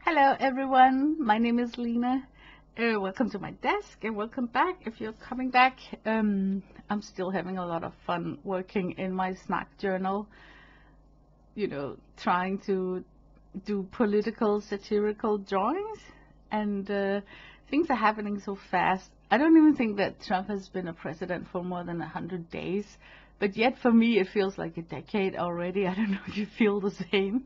Hello everyone, my name is Lena. Welcome to my desk and welcome back if you're coming back. I'm still having a lot of fun working in my snack journal, trying to do political satirical drawings, and things are happening so fast. I don't even think that Trump has been a president for more than 100 days, but yet for me it feels like a decade already. I don't know if you feel the same.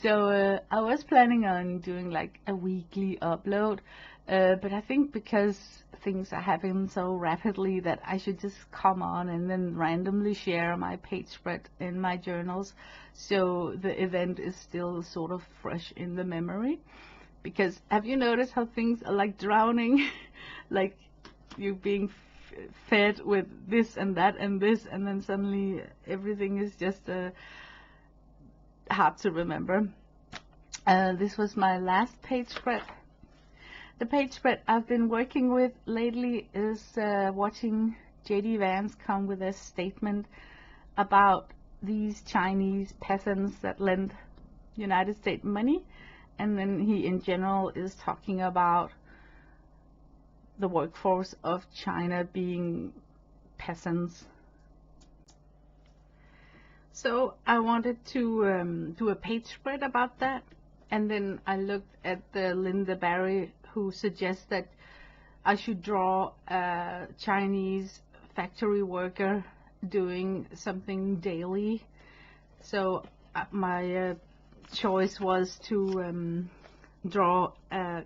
So I was planning on doing like a weekly upload, but I think because things are happening so rapidly that I should just come on and then randomly share my page spread in my journals, so the event is still sort of fresh in the memory. Because have you noticed how things are like drowning? Like you being fed with this and that and this, and then suddenly everything is just hard to remember. This was my last page spread. The page spread I've been working with lately is watching J.D. Vance come with a statement about these Chinese peasants that lend United States money, and then he in general is talking about the workforce of China being peasants. So I wanted to do a page spread about that, and then I looked at the Lynda Barry, who suggests that I should draw a Chinese factory worker doing something daily. So my choice was to draw a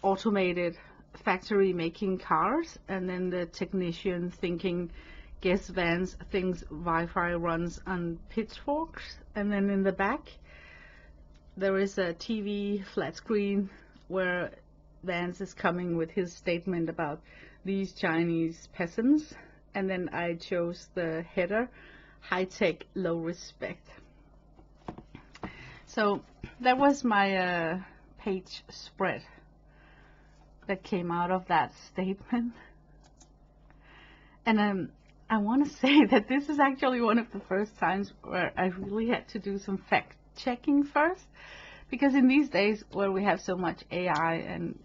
automated factory making cars, and then the technician thinking Guess Vance thinks Wi-Fi runs on pitchforks, and then in the back there is a TV flat screen where Vance is coming with his statement about these Chinese peasants, and then I chose the header, high-tech, low respect. So that was my page spread that came out of that statement. And I want to say that this is actually one of the first times where I really had to do some fact checking first, because in these days where we have so much AI, and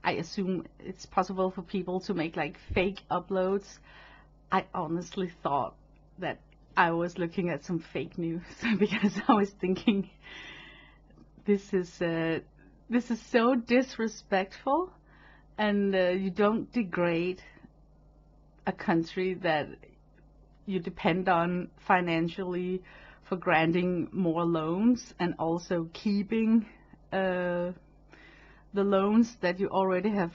I assume it's possible for people to make like fake uploads, I honestly thought that I was looking at some fake news because I was thinking this is so disrespectful, and you don't degrade a country that you depend on financially for granting more loans and also keeping the loans that you already have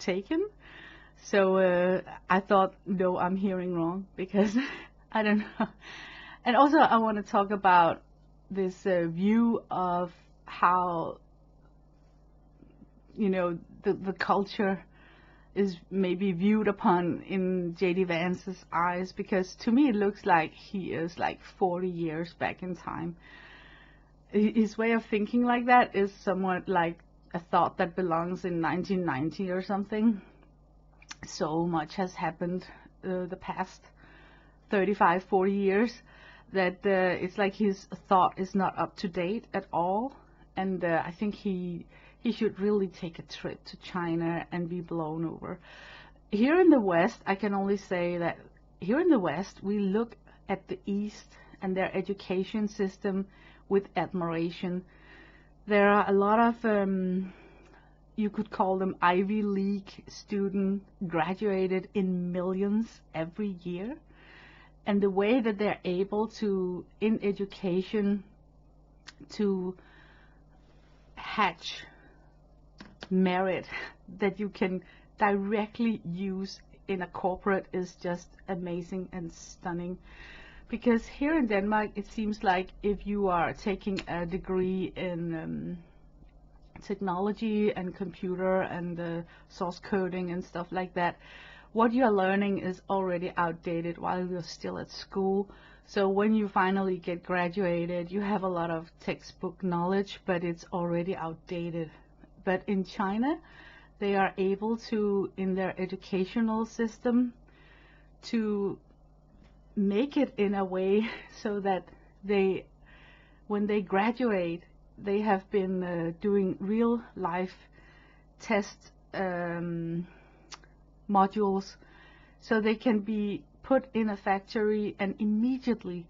taken. So I thought, no, I'm hearing wrong, because I don't know. And also I want to talk about this view of how the culture is maybe viewed upon in J.D. Vance's eyes, because to me it looks like he is like 40 years back in time. His way of thinking like that is somewhat like a thought that belongs in 1990 or something. So much has happened the past 35, 40 years that it's like his thought is not up to date at all. And I think he should really take a trip to China and be blown over. Here in the West, I can only say that here in the West, we look at the East and their education system with admiration. There are a lot of, you could call them Ivy League students graduated in millions every year. And the way that they're able to, in education, to hatch merit that you can directly use in a corporate is just amazing and stunning. Because here in Denmark, it seems like if you are taking a degree in technology and computer and source coding and stuff like that, what you're learning is already outdated while you're still at school. So when you finally get graduated, you have a lot of textbook knowledge, but it's already outdated. But in China, they are able to, in their educational system, to make it in a way so that they, when they graduate, they have been doing real life test modules, so they can be put in a factory and immediately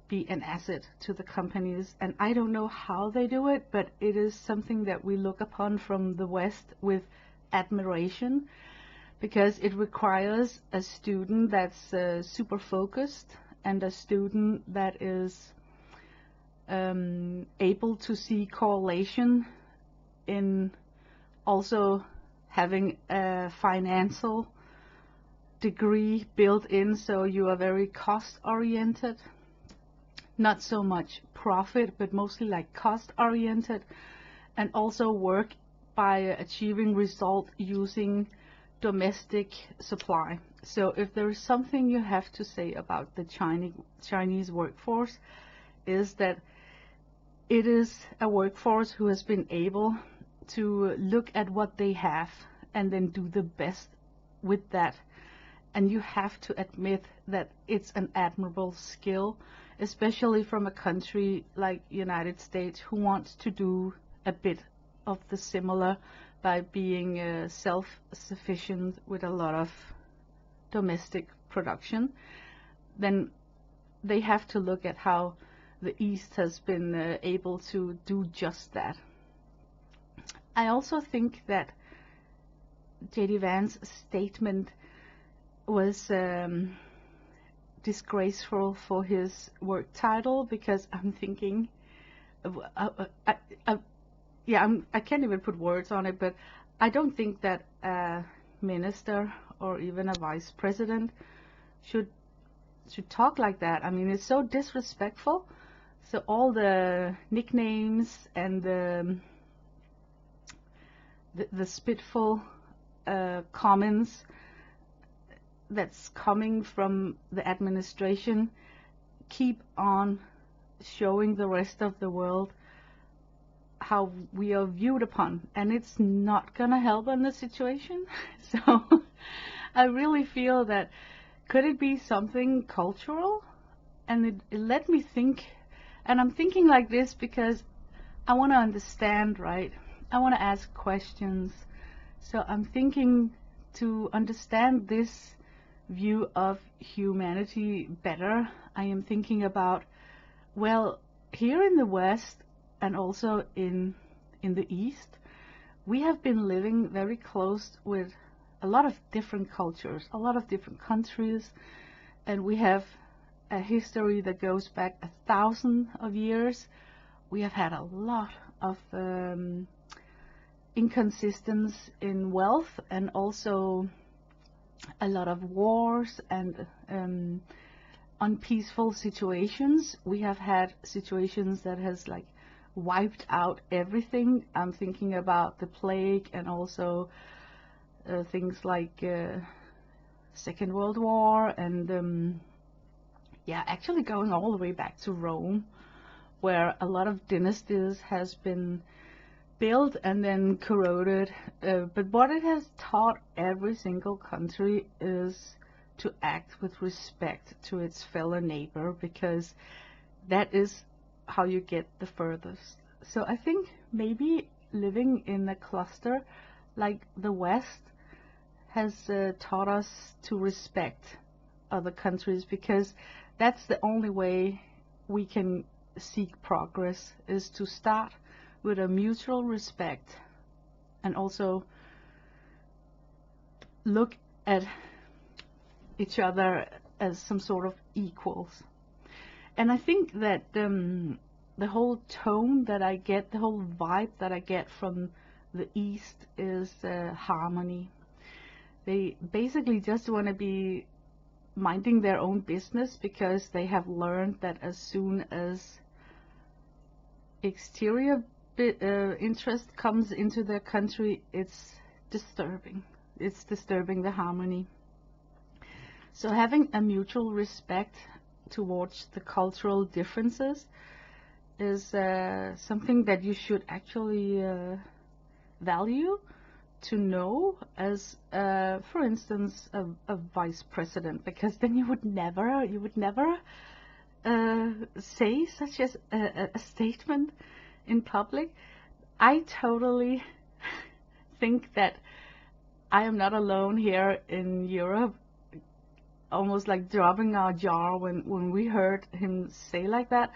be an asset to the companies. And I don't know how they do it, but it is something that we look upon from the West with admiration, because it requires a student that's super focused, and a student that is able to see correlation in also having a financial degree built in, so you are very cost oriented, not so much profit, but mostly like cost oriented, and also work by achieving result using domestic supply. So if there is something you have to say about the Chinese workforce, is that it is a workforce who has been able to look at what they have and then do the best with that. And you have to admit that it's an admirable skill, especially from a country like United States, who wants to do a bit of the similar by being self-sufficient with a lot of domestic production. Then they have to look at how the East has been able to do just that. I also think that J.D. Vance's statement was disgraceful for his work title, because I'm thinking, I can't even put words on it, but I don't think that a minister or even a vice president should talk like that. I mean, it's so disrespectful. So all the nicknames and the spiteful comments that's coming from the administration keep on showing the rest of the world how we are viewed upon, and it's not gonna help in the situation. So I really feel that could it be something cultural? And it let me think, and I'm thinking like this because I want to understand, right? I want to ask questions. So I'm thinking to understand this view of humanity better. I am thinking about, well, here in the West and also in the East, we have been living very close with a lot of different cultures, a lot of different countries, and we have a history that goes back 1,000 of years. We have had a lot of inconsistency in wealth, and also a lot of wars and unpeaceful situations. We have had situations that has like wiped out everything. I'm thinking about the plague, and also things like Second World War, and actually going all the way back to Rome, where a lot of dynasties has been built and then corroded. But what it has taught every single country is to act with respect to its fellow neighbor, because that is how you get the furthest. So I think maybe living in a cluster like the West has taught us to respect other countries, because that's the only way we can seek progress, is to start with a mutual respect and also look at each other as some sort of equals. And I think that the whole tone that I get, the whole vibe that I get from the East is harmony. They basically just want to be minding their own business, because they have learned that as soon as exterior interest comes into their country, it's disturbing. It's disturbing the harmony. So having a mutual respect towards the cultural differences is something that you should actually value, to know as, for instance, a vice president, because then you would never say such a statement. in public, I totally think that I am not alone here in Europe, almost like dropping our jaw when we heard him say like that.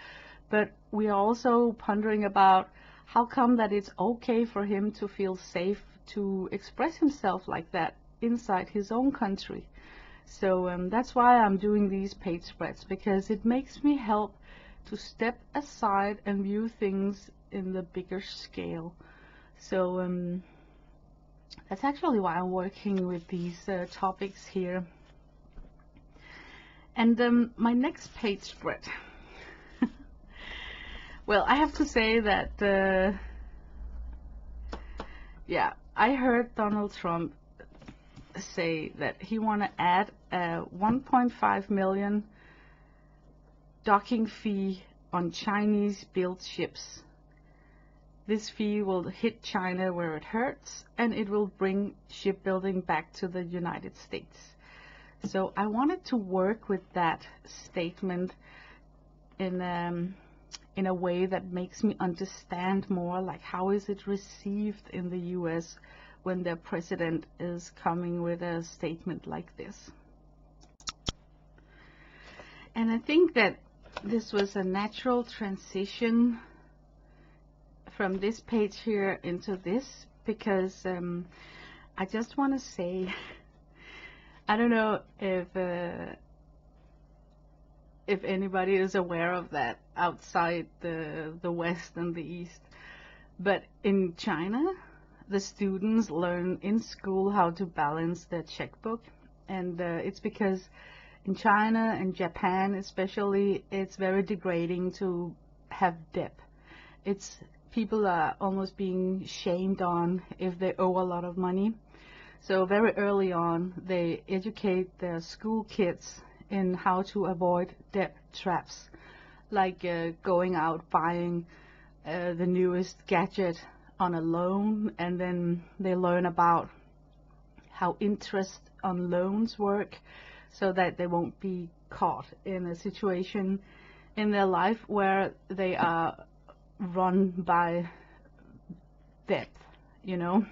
But we are also pondering about how come that it's okay for him to feel safe to express himself like that inside his own country. So that's why I'm doing these page spreads, because it makes me help to step aside and view things in the bigger scale. So that's actually why I'm working with these topics here. And my next page spread. Well, I have to say that, yeah, I heard Donald Trump say that he want to add a 1.5 million docking fee on Chinese-built ships. This fee will hit China where it hurts, and it will bring shipbuilding back to the United States. So I wanted to work with that statement in a way that makes me understand more, like how is it received in the US when their president is coming with a statement like this. And I think that this was a natural transition from this page here into this, because I just want to say, I don't know if anybody is aware of that outside the West and the East, but in China, the students learn in school how to balance their checkbook, and it's because in China and Japan especially, it's very degrading to have debt. People are almost being shamed on if they owe a lot of money. So very early on, they educate their school kids in how to avoid debt traps, like going out buying the newest gadget on a loan, and then they learn about how interest on loans work, so that they won't be caught in a situation in their life where they are run by debt, you know.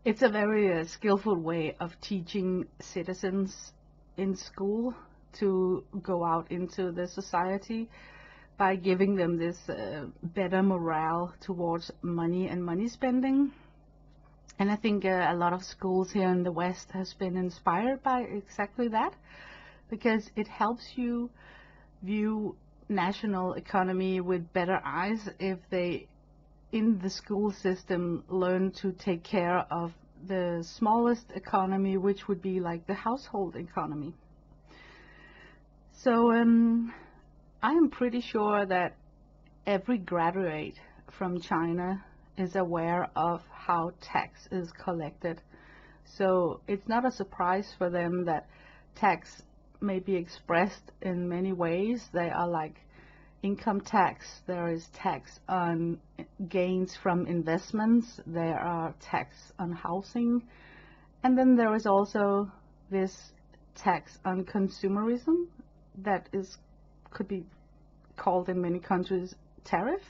It's a very skillful way of teaching citizens in school to go out into the society by giving them this better morale towards money and money spending. And I think a lot of schools here in the West has been inspired by exactly that, because it helps you view national economy with better eyes if they in the school system learn to take care of the smallest economy, which would be like the household economy. So I am pretty sure that every graduate from China is aware of how tax is collected. So it's not a surprise for them that tax may be expressed in many ways. They are like income tax, there is tax on gains from investments, there are tax on housing, and then there is also this tax on consumerism that could be called in many countries tariff.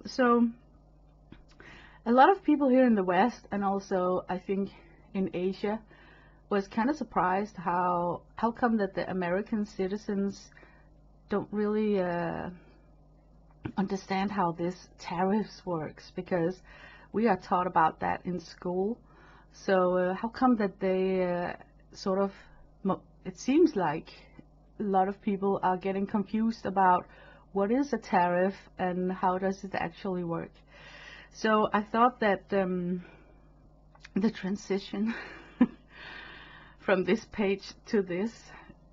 So a lot of people here in the West, and also I think in Asia, was kind of surprised how come that the American citizens don't really understand how this tariffs works, because we are taught about that in school. So how come that they sort of, it seems like a lot of people are getting confused about what is a tariff and how does it actually work. So I thought that the transition from this page to this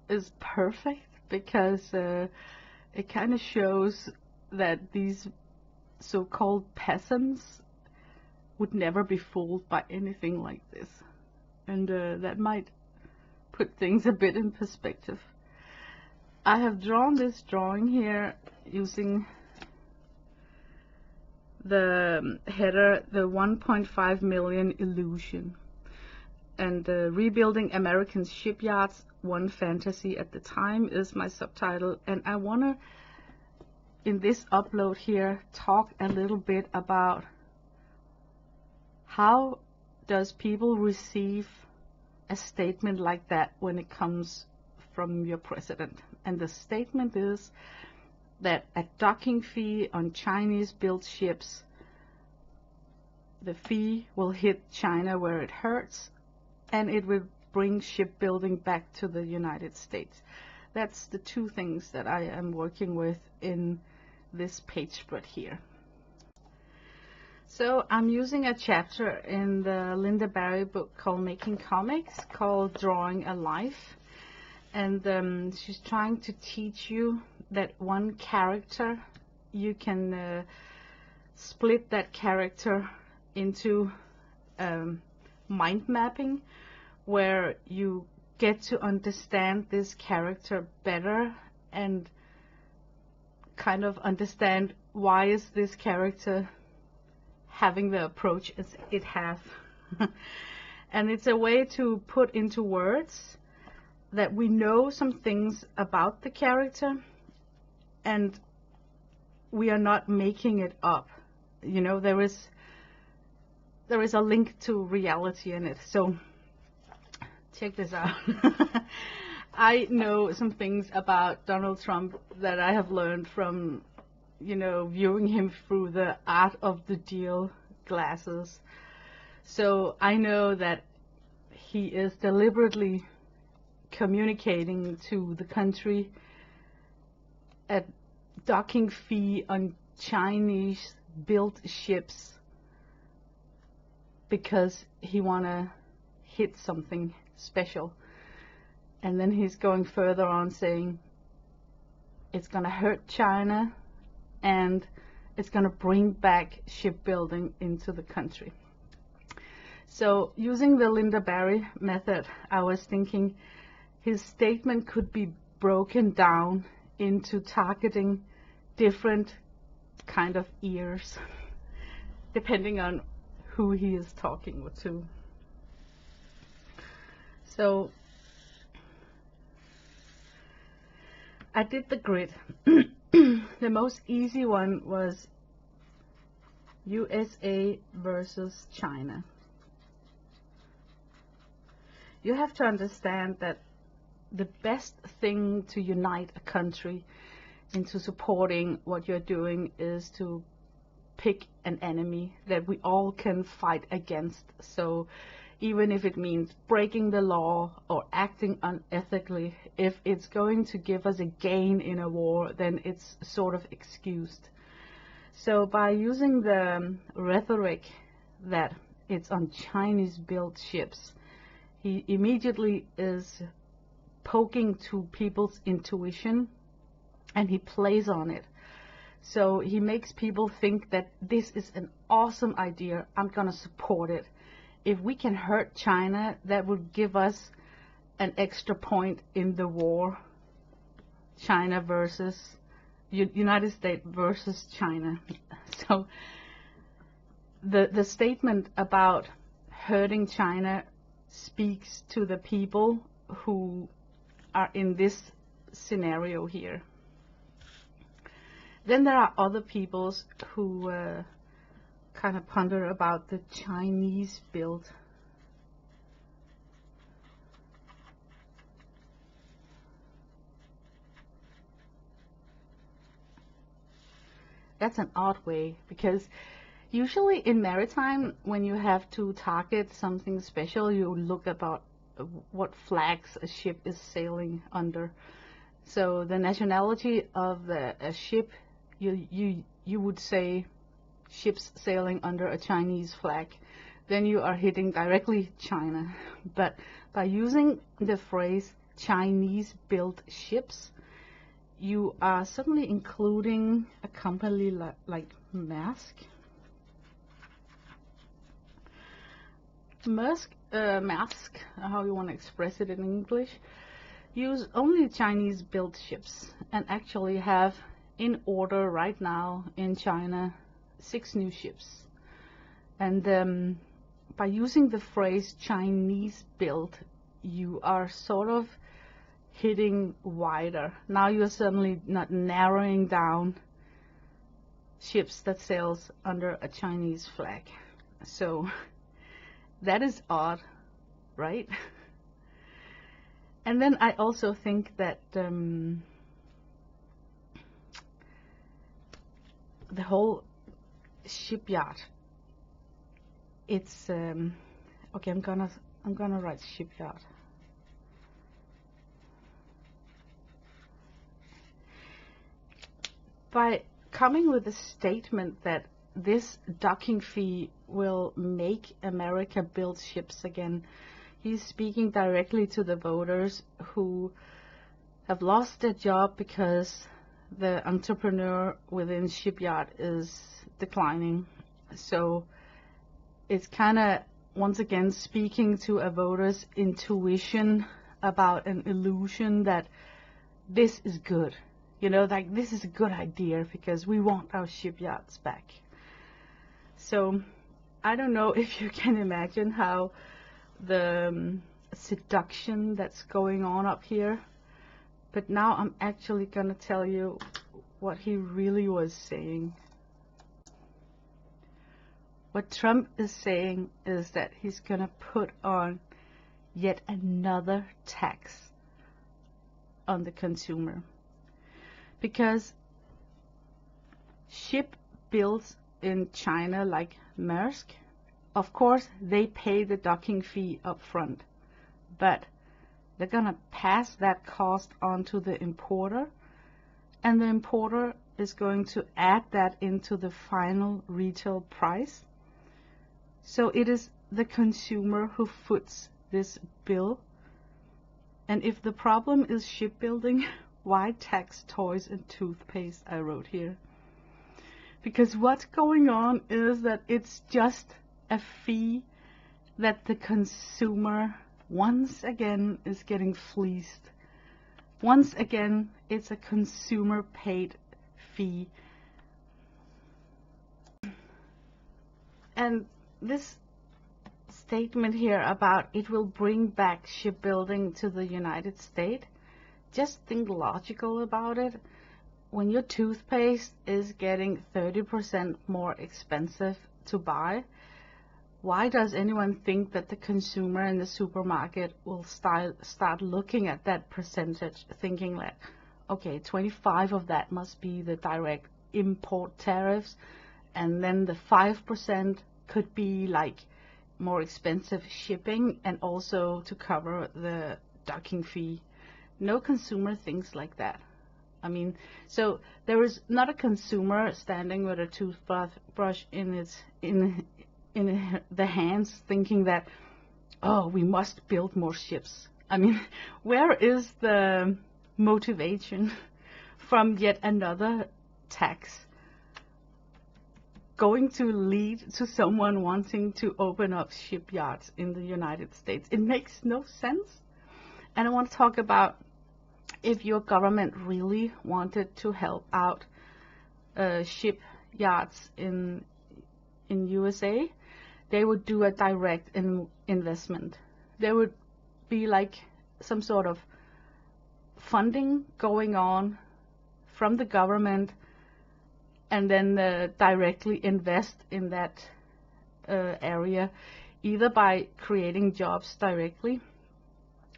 is perfect, because it kind of shows that these so-called peasants would never be fooled by anything like this, and that might put things a bit in perspective. I have drawn this drawing here using the header, the 1.5 million illusion, and rebuilding American shipyards, one fantasy at the time is my subtitle, and I want to in this upload here, talk a little bit about how does people receive a statement like that when it comes from your president. And the statement is that a docking fee on Chinese-built ships, the fee will hit China where it hurts, and it will bring shipbuilding back to the United States. That's the two things that I am working with in this page spread here. So I'm using a chapter in the Lynda Barry book called Making Comics, called Drawing a Life. And she's trying to teach you that one character, you can split that character into mind mapping, where you get to understand this character better and kind of understand why is this character having the approach as it has. And it's a way to put into words that we know some things about the character and we are not making it up. You know, there is a link to reality in it. So check this out. I know some things about Donald Trump that I have learned from, you know, viewing him through the Art of the Deal glasses. So I know that he is deliberately communicating to the country a docking fee on Chinese-built ships because he wanna hit something special. And then he's going further on saying it's gonna hurt China and it's gonna bring back shipbuilding into the country. So using the Lynda Barry method, I was thinking his statement could be broken down into targeting different kind of ears, depending on who he is talking to. So I did the grid. The most easy one was USA versus China. You have to understand that the best thing to unite a country into supporting what you're doing is to pick an enemy that we all can fight against. So even if it means breaking the law or acting unethically, if it's going to give us a gain in a war, then it's sort of excused. So by using the rhetoric that it's on Chinese-built ships, he immediately is poking to people's intuition and he plays on it. So he makes people think that this is an awesome idea, I'm gonna support it. If we can hurt China, that would give us an extra point in the war. China versus United States versus China. So the statement about hurting China speaks to the people who are in this scenario here. Then there are other peoples who kind of ponder about the Chinese build. That's an odd way, because usually in maritime, when you have to target something special, you look about what flags a ship is sailing under. So the nationality of a ship, you would say ships sailing under a Chinese flag, then you are hitting directly China. But by using the phrase Chinese-built ships, you are suddenly including a company like Maersk. Maersk, how you want to express it in English, use only Chinese-built ships and actually have in order right now in China 6 new ships. And by using the phrase Chinese-built, you are sort of hitting wider. Now you're suddenly not narrowing down ships that sails under a Chinese flag. So that is odd, right? And then I also think that the whole shipyard, it's okay, I'm gonna write shipyard. By coming with a statement that this docking fee will make America build ships again, he's speaking directly to the voters who have lost their job because the entrepreneur within shipyard is declining. So it's kind of, once again, speaking to a voter's intuition about an illusion that this is good. You know, like, this is a good idea because we want our shipyards back. So I don't know if you can imagine how the seduction that's going on up here. But now I'm actually going to tell you what he really was saying. What Trump is saying is that he's going to put on yet another tax on the consumer. Because ship builds in China like Maersk, of course they pay the docking fee up front, but they're going to pass that cost on to the importer, and the importer is going to add that into the final retail price. So it is the consumer who foots this bill. And if the problem is shipbuilding, why tax toys and toothpaste, I wrote here. Because what's going on is that it's just a fee that the consumer once again is getting fleeced. Once again, it's a consumer paid fee. And this statement here about it will bring back shipbuilding to the United States, just think logical about it. When your toothpaste is getting 30% more expensive to buy, why does anyone think that the consumer in the supermarket will start looking at that percentage, thinking like, okay, 25 of that must be the direct import tariffs, and then the 5% could be like more expensive shipping and also to cover the docking fee. No consumer thinks like that. I mean, so there is not a consumer standing with a toothbrush in the hands thinking that, oh, we must build more ships. I mean, where is the motivation from yet another tax going to lead to someone wanting to open up shipyards in the United States? It makes no sense. And I want to talk about, if your government really wanted to help out shipyards in USA, they would do a direct investment. There would be like some sort of funding going on from the government, and then directly invest in that area, either by creating jobs directly,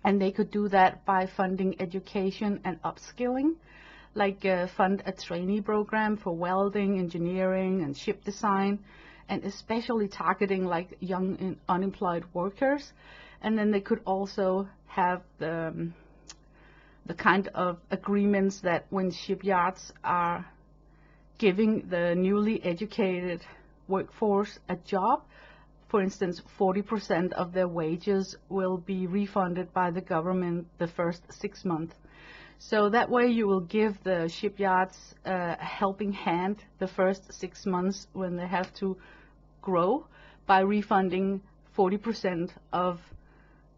and they could do that by funding education and upskilling, like fund a trainee program for welding, engineering, and ship design, and especially targeting like young and unemployed workers. And then they could also have the kind of agreements that when shipyards are giving the newly educated workforce a job, for instance, 40% of their wages will be refunded by the government the first 6 months. So that way you will give the shipyards a helping hand the first 6 months when they have to grow, by refunding 40% of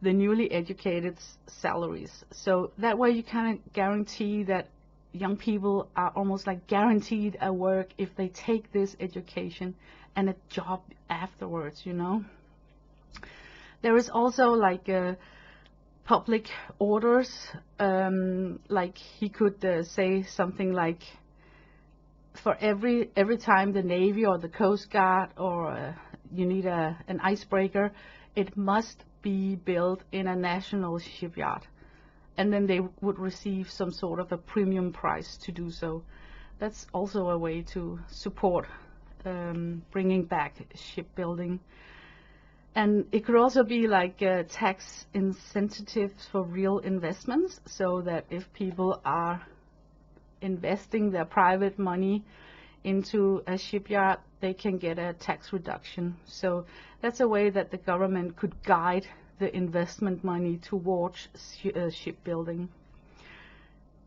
the newly educated's salaries. So that way you kind of guarantee that young people are almost like guaranteed a work if they take this education and a job afterwards, you know. There is also like public orders, like he could say something like for every time the Navy or the Coast Guard or you need an icebreaker, it must be built in a national shipyard. And then they would receive some sort of a premium price to do so. That's also a way to support bringing back shipbuilding. And it could also be like tax incentives for real investments, so that if people are investing their private money into a shipyard, they can get a tax reduction. So that's a way that the government could guide the investment money towards shipbuilding.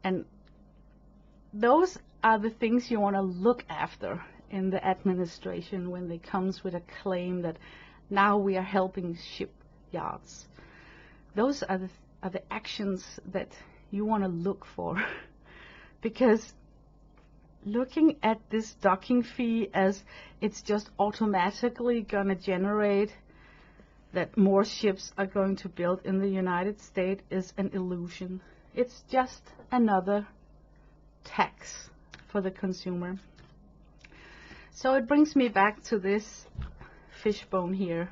And those are the things you want to look after in the administration when they comes with a claim that now we are helping shipyards. Those are the actions that you want to look for. Because looking at this docking fee as it's just automatically going to generate that more ships are going to build in the United States is an illusion. It's just another tax for the consumer. So it brings me back to this fishbone here.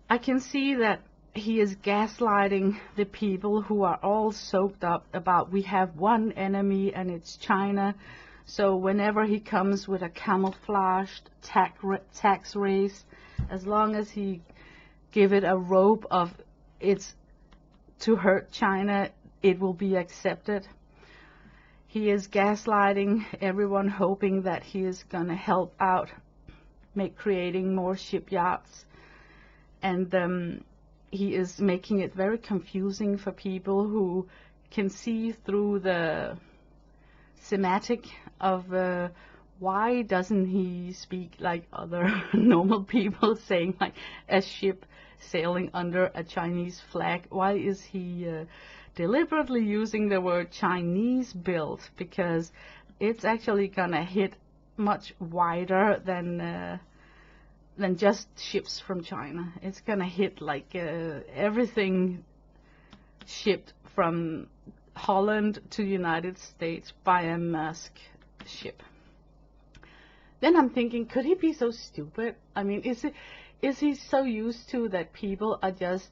I can see that he is gaslighting the people who are all soaked up about we have one enemy and it's China. So whenever he comes with a camouflaged tax raise, as long as he give it a rope of it's to hurt China, it will be accepted. He is gaslighting everyone, hoping that he is going to help out, creating more shipyards. And he is making it very confusing for people who can see through the semantic of why doesn't he speak like other normal people, saying like a ship sailing under a Chinese flag. Why is he deliberately using the word Chinese built? Because it's actually gonna hit much wider than just ships from China. It's gonna hit like everything shipped from Holland to United States by a Maersk ship. Then I'm thinking, could he be so stupid? I mean, is he so used to that people are just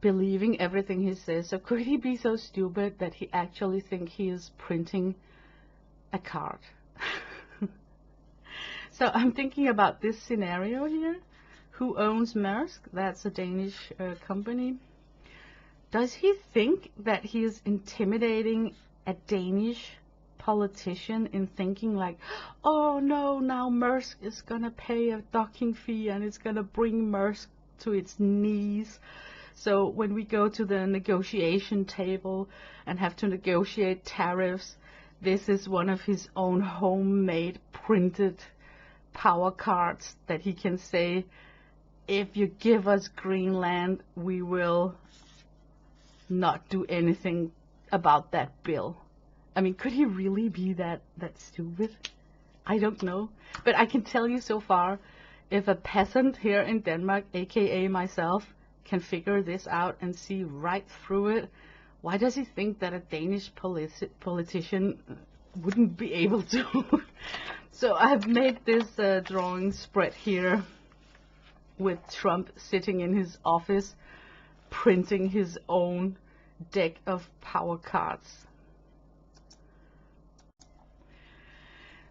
believing everything he says? So could he be so stupid that he actually thinks he is printing a card? So I'm thinking about this scenario here. Who owns Maersk? That's a Danish company. Does he think that he is intimidating a Danish politician in thinking like, oh no, now Maersk is gonna pay a docking fee and it's gonna bring Maersk to its knees? So when we go to the negotiation table and have to negotiate tariffs, this is one of his own homemade printed power cards that he can say, if you give us Greenland, we will not do anything about that bill. I mean, could he really be that stupid? I don't know. But I can tell you so far, if a peasant here in Denmark, aka myself, can figure this out and see right through it, why does he think that a Danish politician wouldn't be able to? So I've made this drawing spread here with Trump sitting in his office printing his own deck of power cards.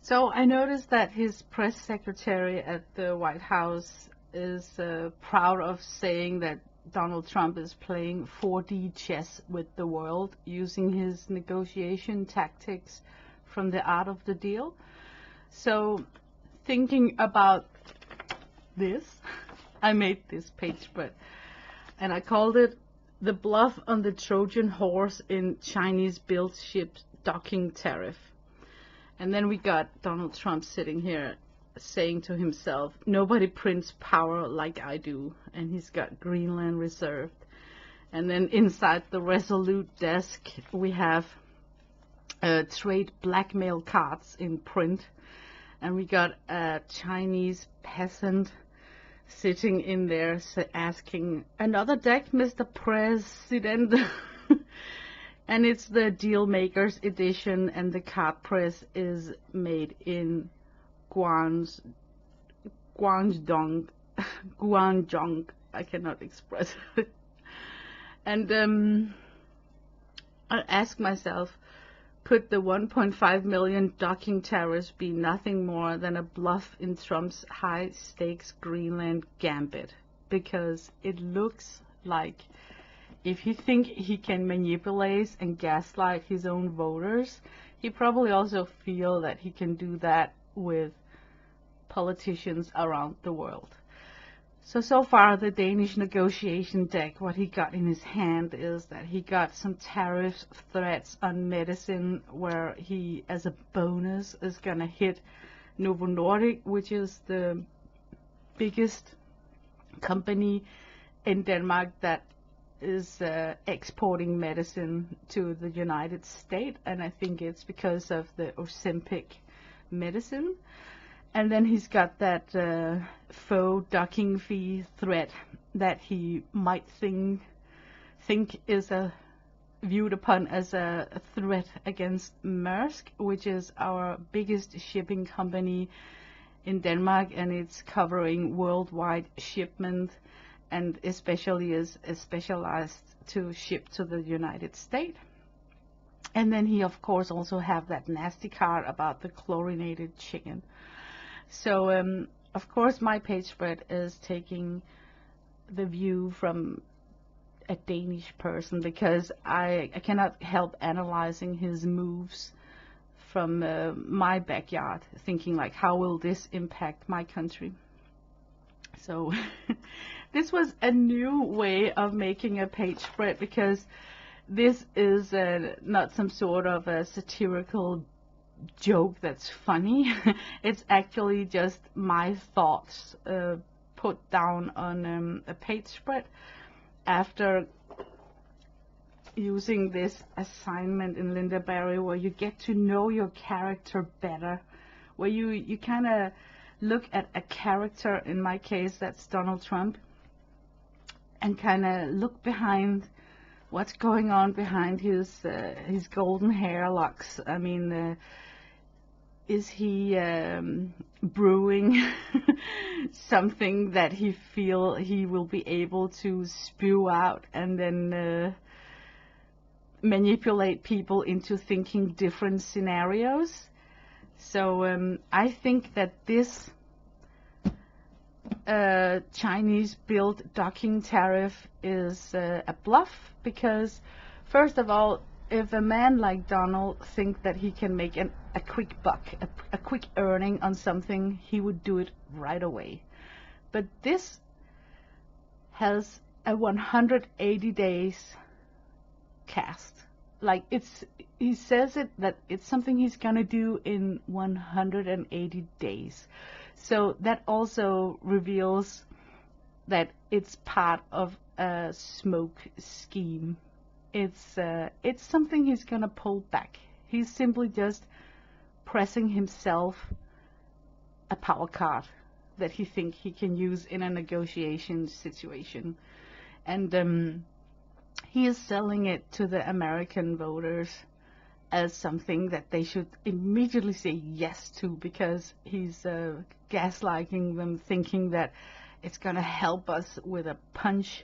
So I noticed that his press secretary at the White House is proud of saying that Donald Trump is playing 4D chess with the world using his negotiation tactics from The Art of the Deal. So thinking about this, I made this page spread and I called it The Bluff on the Trojan Horse in Chinese-Built Ships Docking Tariff. And then we got Donald Trump sitting here saying to himself, nobody prints power like I do. And he's got Greenland reserved. And then inside the Resolute desk, we have trade blackmail cards in print. And we got a Chinese peasant sitting in there asking, another deck, Mr. President? And it's the Deal Makers edition, and the card press is made in Guangdong. Guangdong. I cannot express it. And I ask myself, could the 1.5 million docking tariffs be nothing more than a bluff in Trump's high-stakes Greenland gambit? Because it looks like, if he thinks he can manipulate and gaslight his own voters, he probably also feels that he can do that with politicians around the world. So far, the Danish negotiation deck, what he got in his hand is that he got some tariff threats on medicine, where he, as a bonus, is going to hit Novo Nordisk, which is the biggest company in Denmark that is exporting medicine to the United States, and I think it's because of the Ozempic medicine. And then he's got that faux docking fee threat that he might think is viewed upon as a threat against Maersk, which is our biggest shipping company in Denmark, and it's covering worldwide shipment, and especially is specialized to ship to the United States. And then he, of course, also have that nasty card about the chlorinated chicken. So, of course, my page spread is taking the view from a Danish person, because I cannot help analyzing his moves from my backyard, thinking like, how will this impact my country? So this was a new way of making a page spread, because this is not some sort of a satirical joke that's funny. It's actually just my thoughts put down on a page spread after using this assignment in Lynda Barry, where you get to know your character better, where you kind of look at a character, in my case that's Donald Trump, and kind of look behind what's going on behind his golden hair locks. I mean, is he brewing something that he feel he will be able to spew out and then manipulate people into thinking different scenarios? So I think that this Chinese-built docking tariff is a bluff, because first of all, if a man like Donald thinks that he can make a quick buck, a quick earning on something, he would do it right away. But this has a 180 days cast. Like, he says that it's something he's gonna do in 180 days. So that also reveals that it's part of a smoke scheme. It's something he's gonna pull back. He's simply just pressing himself a power card that he thinks he can use in a negotiation situation, and he is selling it to the American voters as something that they should immediately say yes to, because he's gaslighting them, thinking that it's gonna help us with a punch,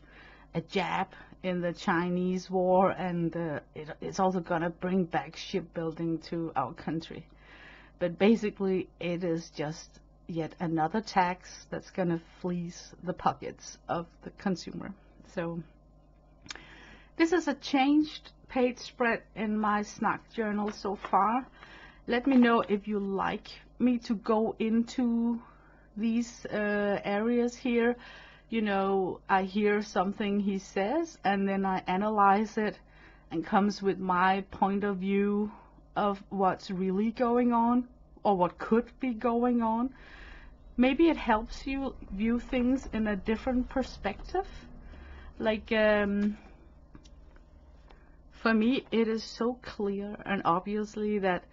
a jab in the Chinese war, and it's also gonna bring back shipbuilding to our country. But basically, it is just yet another tax that's gonna fleece the pockets of the consumer. So this is a changed page spread in my snack journal so far. Let me know if you like me to go into these areas here. You know, I hear something he says, and then I analyze it, and comes with my point of view of what's really going on, or what could be going on. Maybe it helps you view things in a different perspective. Like, for me, it is so clear and obviously that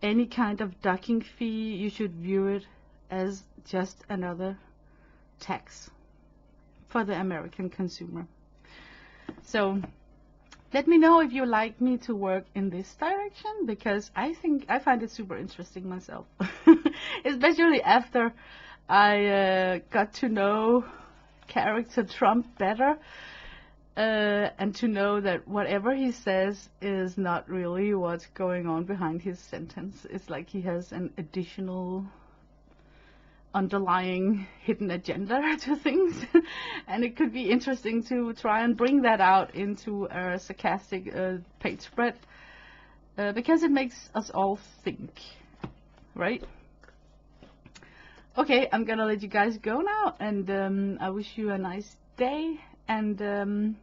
any kind of docking fee, you should view it as just another tax for the American consumer. So let me know if you like me to work in this direction, because I find it super interesting myself. Especially after I got to know character Trump better, and to know that whatever he says is not really what's going on behind his sentence. It's like he has an additional underlying hidden agenda to things. And it could be interesting to try and bring that out into a sarcastic page spread, because it makes us all think, right? Okay, I'm gonna let you guys go now, and I wish you a nice day, and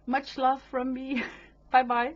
much love from me. Bye bye.